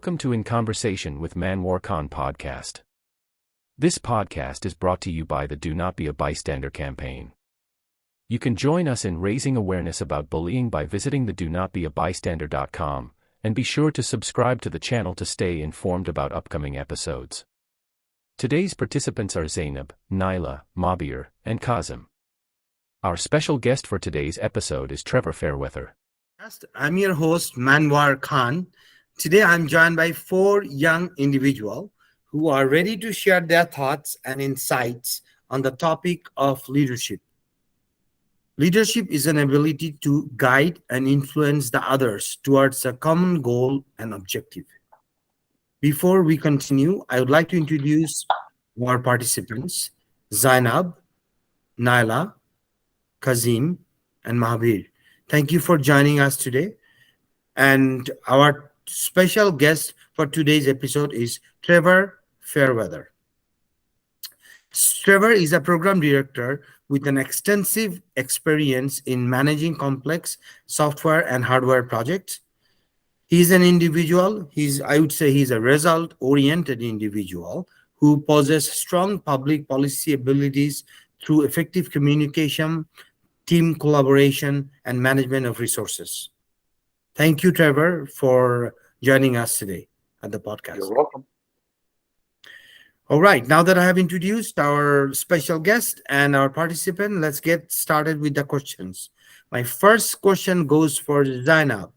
Welcome to In Conversation with MANWAR podcast. This podcast is brought to you by the Do Not Be a Bystander campaign. You can join us in raising awareness about bullying by visiting the donotbeabystander.com, and be sure to subscribe to the channel to stay informed about upcoming episodes. Today's participants are Zainab, Naila, Mabir, and Kazim. Our special guest for today's episode is Trevor Fairweather. I'm your host, Manwar Khan. Today, I'm joined by four young individuals who are ready to share their thoughts and insights on the topic of leadership. Leadership is an ability to guide and influence the others towards a common goal and objective. Before we continue, I would like to introduce our participants, Zainab, Naila, Kazim, and Mahabir. Thank you for joining us today. And our special guest for today's episode is Trevor Fairweather. Trevor is a program director with an extensive experience in managing complex software and hardware projects. He's an individual, I would say he's a result-oriented individual who possesses strong public policy abilities through effective communication, team collaboration, and management of resources. Thank you, Trevor, for joining us today at the podcast. You're welcome. All right, now that I have introduced our special guest and our participant, let's get started with the questions. My first question goes for Zainab.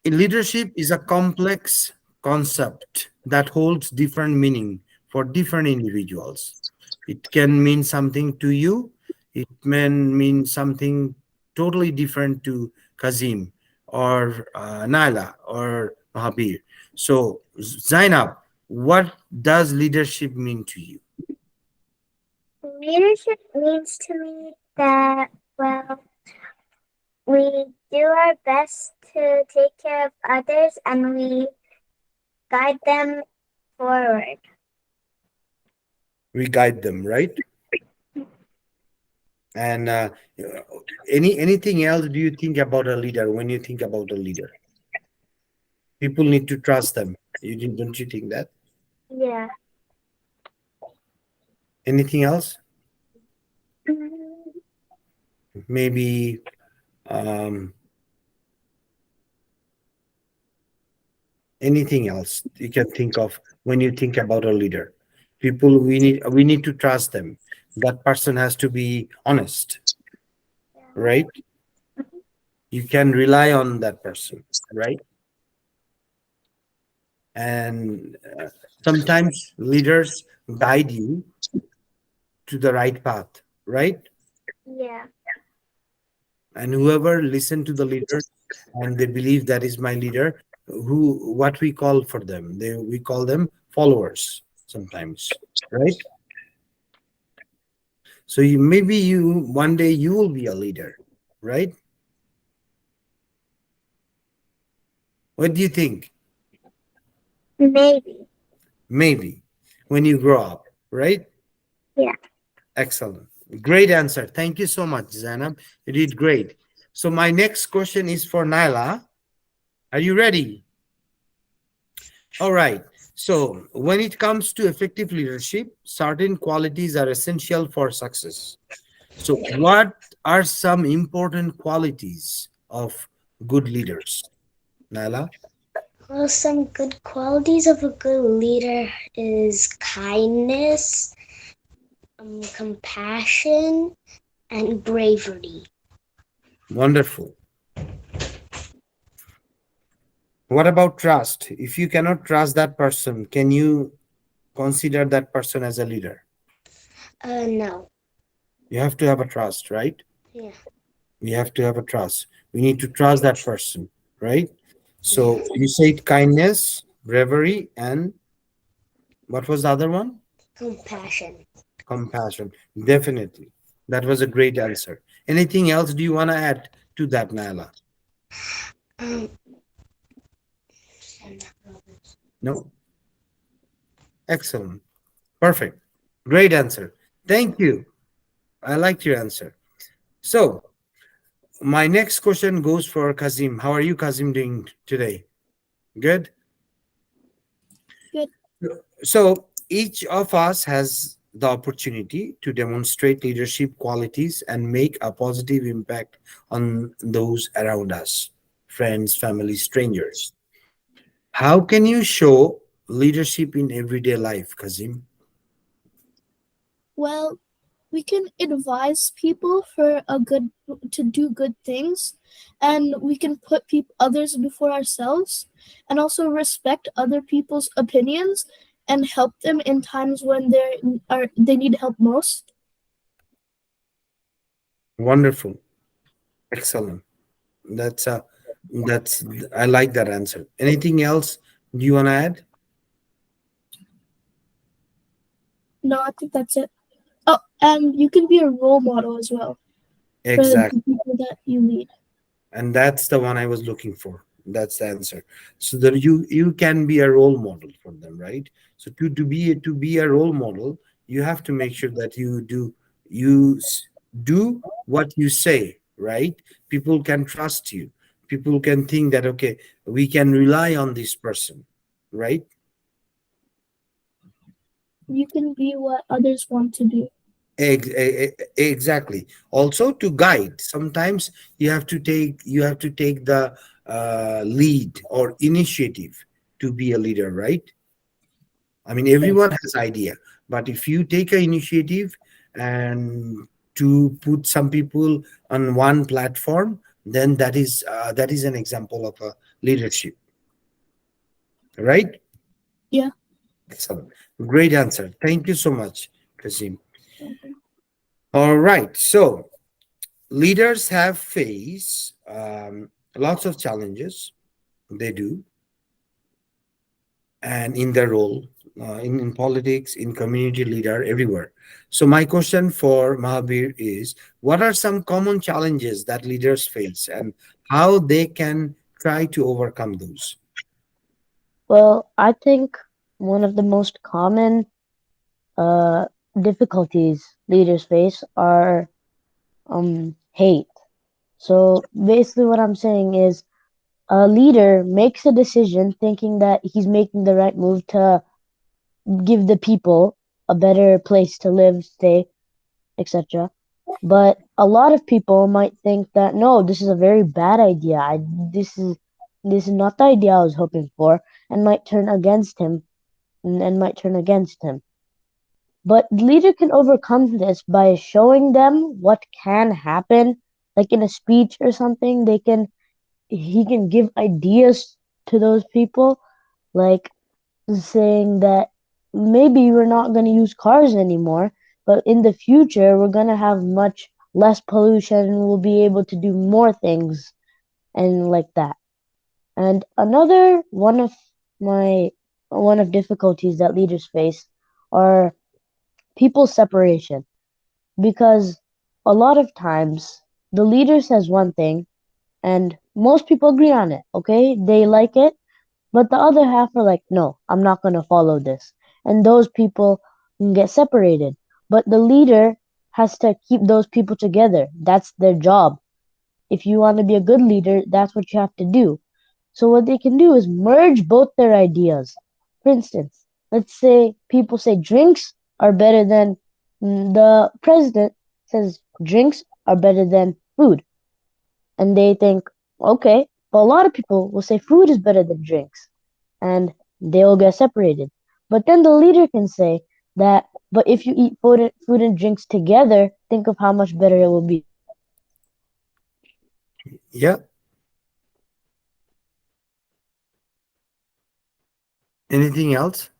Leadership is a complex concept that holds different meaning for different individuals. It can mean something to you. It may mean something totally different to Kazim or Naila or Mahabir. So, Zainab, what does leadership mean to you? Leadership means to me that, we do our best to take care of others and we guide them forward. We guide them, right? And anything else do you think about a leader when you think about a leader? People need to trust them. Don't you think that? Yeah. Anything else? Mhm. Maybe anything else you can think of when you think about a leader? People, we need to trust them. That person has to be honest, right? You can rely on that person, right? And sometimes leaders guide you to the right path, right? Yeah. And whoever listen to the leader and they believe that is my leader, what we call for them, we call them followers sometimes, right? So maybe one day you will be a leader, right? What do you think? Maybe. Maybe when you grow up, right? Yeah. Excellent. Great answer. Thank you so much, Zainab. You did great. So my next question is for Naila. Are you ready? All right. So when it comes to effective leadership, certain qualities are essential for success. So what are some important qualities of good leaders? Naila? Well, some good qualities of a good leader is kindness, compassion, and bravery. Wonderful. What about trust? If you cannot trust that person, can you consider that person as a leader? No. You have to have a trust, right? Yeah. We have to have a trust. We need to trust that person, right? So you said kindness, bravery, and what was the other one? Compassion. Compassion. Definitely. That was a great answer. Anything else do you want to add to that, Naila? Um, No? Excellent. Perfect. Great answer. Thank you. I liked your answer. So, my next question goes for Kazim. How are you, Kazim, doing today? Good. Good. So each of us has the opportunity to demonstrate leadership qualities and make a positive impact on those around us, friends, family, strangers. How can you show leadership in everyday life, Kazim? Well, we can advise people for a good to do good things, and we can put others before ourselves, and also respect other people's opinions and help them in times when they need help most. Wonderful. Excellent. That's that's I like that answer. Anything else do you want to add? No, I think that's it. Oh, and you can be a role model as well for the Exactly. people that you lead. And that's the one I was looking for. That's the answer. So that you can be a role model for them, right? So to be a role model, you have to make sure that do what you say, right? People can trust you. People can think that, okay, we can rely on this person, right? You can be what others want to be. Exactly. Also to guide. Sometimes you have to take the lead or initiative to be a leader, right? I mean, everyone has idea, but if you take an initiative and to put some people on one platform, then that is an example of a leadership, right? Yeah. Excellent. Great answer. Thank you so much, Kasim. All right. So leaders have faced lots of challenges. They do, and in their role, in politics, in community leader, everywhere. So my question for Mahabir is, what are some common challenges that leaders face and how they can try to overcome those? Well, I think one of the most common uh, difficulties leaders face are hate. So basically, what I'm saying is a leader makes a decision thinking that he's making the right move to give the people a better place to live, stay, etc. But a lot of people might think that no, this is a very bad idea. This is not the idea I was hoping for, and might turn against him and might turn against him. But the leader can overcome this by showing them what can happen, like in a speech or something. He can give ideas to those people, like saying that maybe we're not going to use cars anymore, but in the future we're going to have much less pollution and we'll be able to do more things and like that. And another my one of difficulties that leaders face are people separation, because a lot of times the leader says one thing and most people agree on it, okay? They like it, but the other half are like, no, I'm not going to follow this. And those people can get separated. But the leader has to keep those people together. That's their job. If you want to be a good leader, that's what you have to do. So what they can do is merge both their ideas. For instance, let's say people say drinks are better than the president says drinks are better than food. And they think, okay, but a lot of people will say food is better than drinks and they'll get separated. But then the leader can say that, but if you eat food and drinks together, think of how much better it will be. Yeah. Anything else?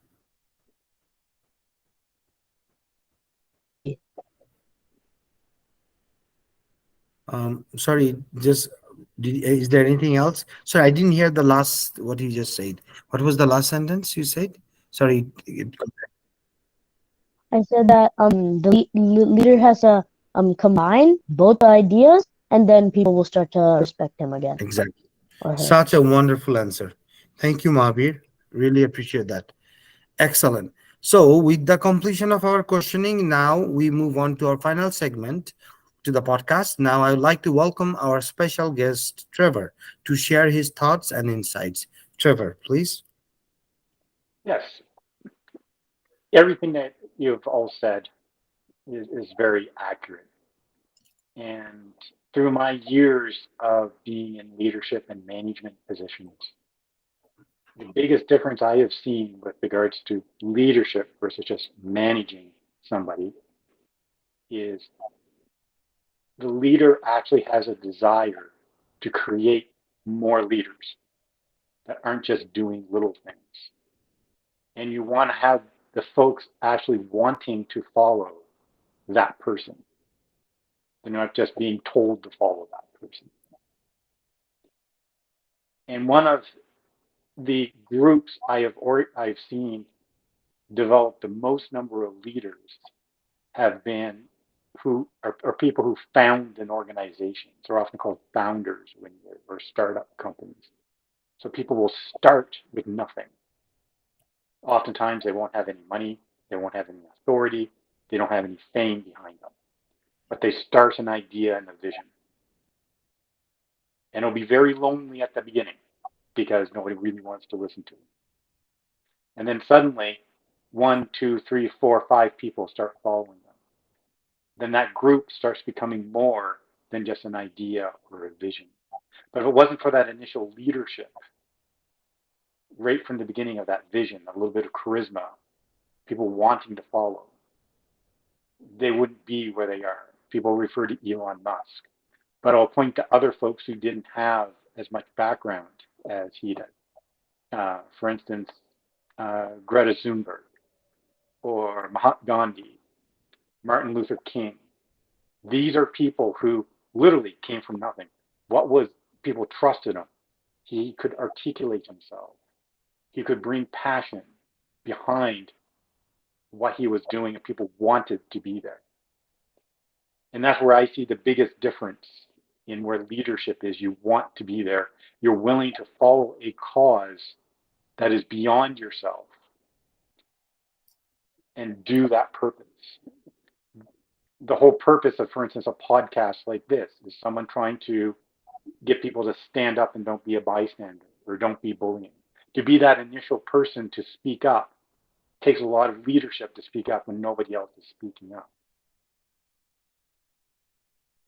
Sorry, just is there anything else? Sorry, I didn't hear the last what you just said. What was the last sentence you said? Sorry. I said that leader has to combine both ideas, and then people will start to respect him again Exactly. or her. Such a wonderful answer. Thank you, Mahabir. Really appreciate that. Excellent. So, with the completion of our questioning, now we move on to our final segment to the podcast. Now, I would like to welcome our special guest, Trevor, to share his thoughts and insights. Trevor, please. Yes, everything that you've all said is very accurate. And through my years of being in leadership and management positions, the biggest difference I have seen with regards to leadership versus just managing somebody is the leader actually has a desire to create more leaders that aren't just doing little things. And you want to have the folks actually wanting to follow that person. They're not just being told to follow that person. And one of the groups I've seen develop the most number of leaders have been who are people who found an organization. They're often called founders when or startup companies. So people will start with nothing. Oftentimes they won't have any money, they won't have any authority, they don't have any fame behind them. But they start an idea and a vision. And it'll be very lonely at the beginning because nobody really wants to listen to them. And then suddenly, 1, 2, 3, 4, 5 people start following them. Then that group starts becoming more than just an idea or a vision. But if it wasn't for that initial leadership, right from the beginning of that vision, a little bit of charisma, people wanting to follow, they wouldn't be where they are. People refer to Elon Musk. But I'll point to other folks who didn't have as much background as he did. For instance, Greta Thunberg or Mahatma Gandhi, Martin Luther King. These are people who literally came from nothing. What was people trusted him? He could articulate himself. He could bring passion behind what he was doing, and people wanted to be there. And that's where I see the biggest difference in where leadership is. You want to be there. You're willing to follow a cause that is beyond yourself and do that purpose. The whole purpose of, for instance, a podcast like this is someone trying to get people to stand up and don't be a bystander or don't be bullying. To be that initial person to speak up takes a lot of leadership to speak up when nobody else is speaking up.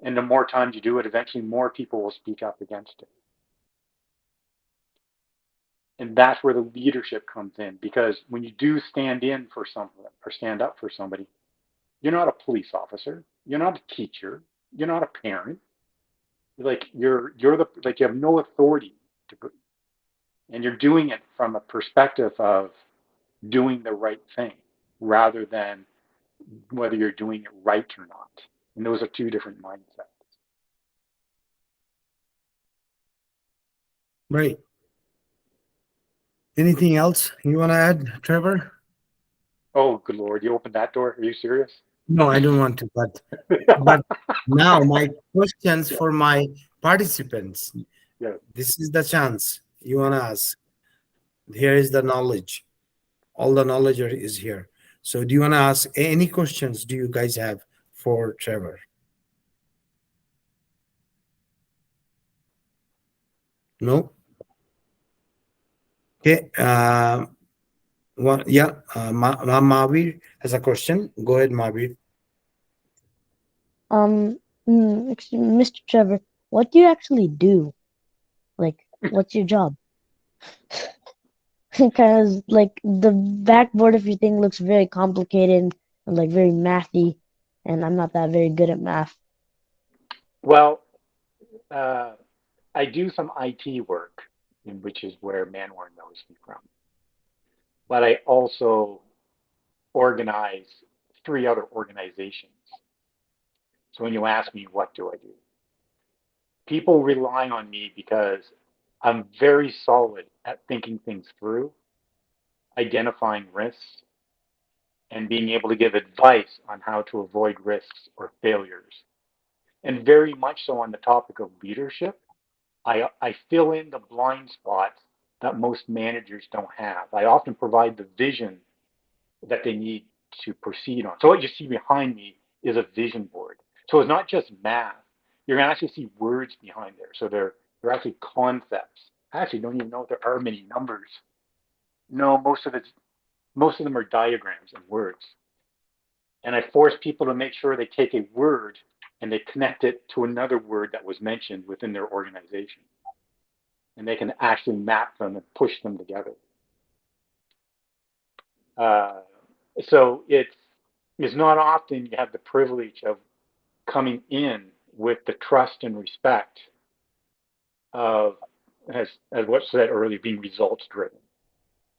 And the more times you do it, eventually more people will speak up against it. And that's where the leadership comes in, because when you do stand in for someone or stand up for somebody, you're not a police officer, you're not a teacher, you're not a parent. Like you're the like you have no authority to put, and you're doing it from a perspective of doing the right thing rather than whether you're doing it right or not. And those are two different mindsets. Right. Anything else you want to add, Trevor? Oh, good Lord, you opened that door? Are you serious? No, I don't want to, but now my questions for my participants. Yeah. This is the chance you want to ask. Here is the knowledge. All the knowledge is here. So do you want to ask any questions do you guys have for Trevor? No? Okay. Yeah. Mavir has a question. Go ahead, Mavir. Mr. Trevor, what do you actually do? Like, what's your job? Because, like, the backboard of your thing looks very complicated and, like, very mathy, and I'm not that very good at math. Well, uh, I do some IT work, which is where MANWAR knows me from. But I also organize 3 other organizations. So when you ask me, what do I do? People rely on me because I'm very solid at thinking things through, identifying risks, and being able to give advice on how to avoid risks or failures. And very much so on the topic of leadership, I fill in the blind spots that most managers don't have. I often provide the vision that they need to proceed on. So what you see behind me is a vision board. So it's not just math. You're going to actually see words behind there. So they're actually concepts I actually don't even know if there are many numbers. No, most of them are diagrams and words. And I force people to make sure they take a word and they connect it to another word that was mentioned within their organization. And they can actually map them and push them together. Uh, so it's not often you have the privilege of coming in with the trust and respect of, as what said earlier, being results driven.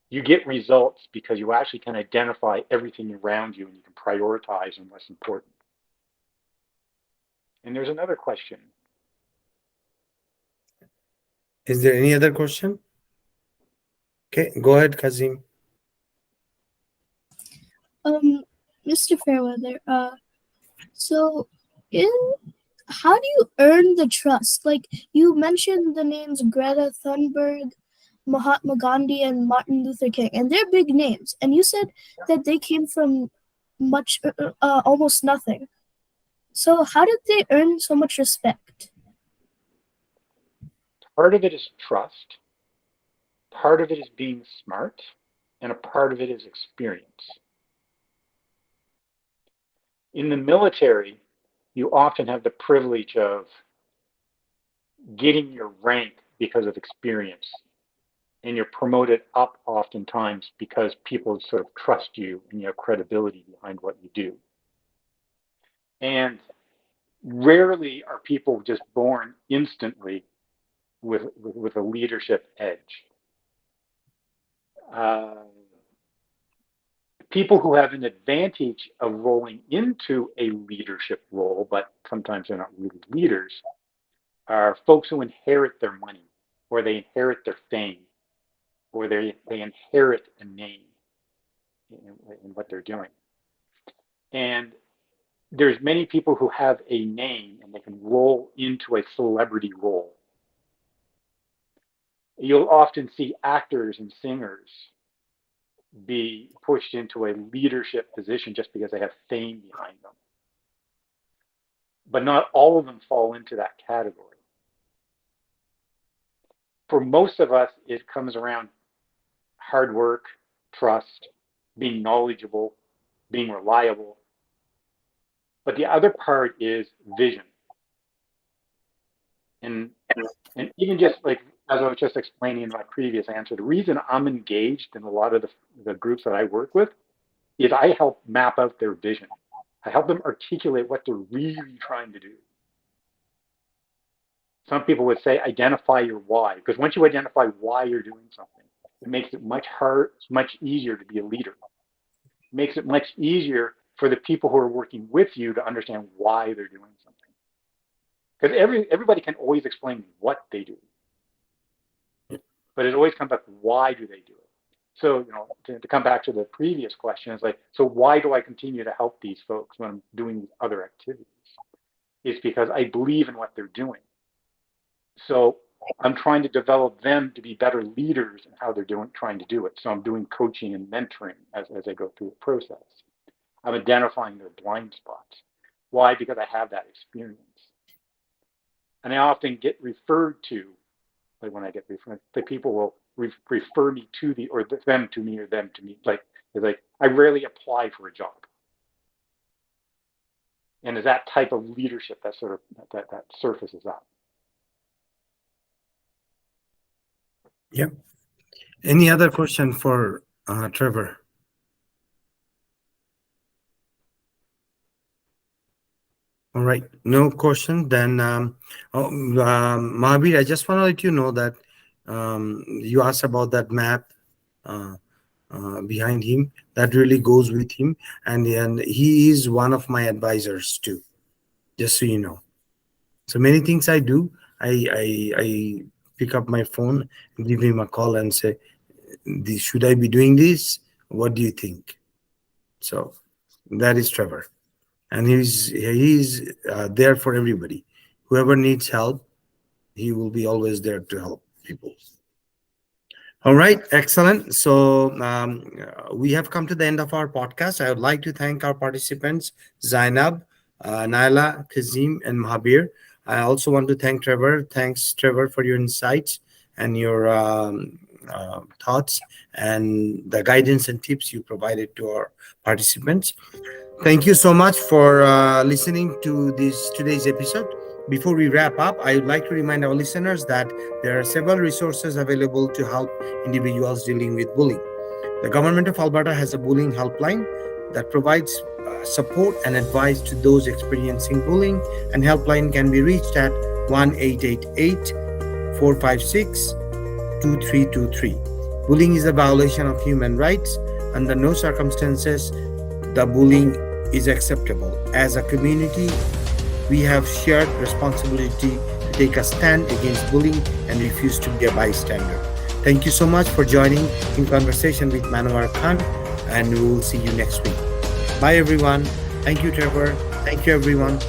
You get results because you actually can identify everything around you and you can prioritize on what's important. And there's another question. Is there any other question? Okay, go ahead, Kazim. Mr. Fairweather, so in how do you earn the trust? Like, you mentioned the names Greta Thunberg, Mahatma Gandhi, and Martin Luther King, and they're big names. And you said that they came from almost nothing. So how did they earn so much respect? Part of it is trust, part of it is being smart, and a part of it is experience. In the military, you often have the privilege of getting your rank because of experience. And you're promoted up oftentimes because people sort of trust you and you have credibility behind what you do. And rarely are people just born instantly with a leadership edge. People who have an advantage of rolling into a leadership role, but sometimes they're not really leaders, are folks who inherit their money, or they inherit their fame, or they inherit a name in what they're doing. And there's many people who have a name and they can roll into a celebrity role. You'll often see actors and singers be pushed into a leadership position just because they have fame behind them. But not all of them fall into that category. For most of us, it comes around hard work, trust, being knowledgeable, being reliable. But the other part is vision. And even just like, as I was just explaining in my previous answer, the reason I'm engaged in a lot of the groups that I work with is I help map out their vision. I help them articulate what they're really trying to do. Some people would say identify your why, because once you identify why you're doing something, it makes it much easier to be a leader. It makes it much easier for the people who are working with you to understand why they're doing something. Because everybody can always explain what they do, but it always comes back to why do they do it. So, to come back to the previous question, it's like, so why do I continue to help these folks when I'm doing these other activities? It's because I believe in what they're doing. So I'm trying to develop them to be better leaders in how they're trying to do it. So I'm doing coaching and mentoring as I go through the process. I'm identifying their blind spots. Why? Because I have that experience. And I often get referred to, like when I get referred, the people will refer me to them to me or them to me. Like I rarely apply for a job. And it's that type of leadership that sort of that surfaces up. Yeah. Any other question for Trevor? All right, no question. Then, Mahabir, I just want to let you know that you asked about that map behind him. That really goes with him, and he is one of my advisors too. Just so you know. So many things I do, I pick up my phone, give him a call, and say, "Should I be doing this? What do you think?" So that is Trevor. And he's there for everybody. Whoever needs help, he will be always there to help people. All right, excellent. So we have come to the end of our podcast. I would like to thank our participants, Zainab, Naila, Kazim, and Mahabir. I also want to thank Trevor. Thanks, Trevor, for your insights and your thoughts and the guidance and tips you provided to our participants. Thank you so much for listening to today's episode. Before we wrap up, I would like to remind our listeners that there are several resources available to help individuals dealing with bullying. The Government of Alberta has a bullying helpline that provides support and advice to those experiencing bullying, and helpline can be reached at 1-888-456-2323. Bullying is a violation of human rights. Under no circumstances the bullying is acceptable. As a community, we have shared responsibility to take a stand against bullying and refuse to be a bystander. Thank you so much for joining in conversation with MANWAR Khan, and we will see you next week. Bye everyone. Thank you, Trevor. Thank you everyone.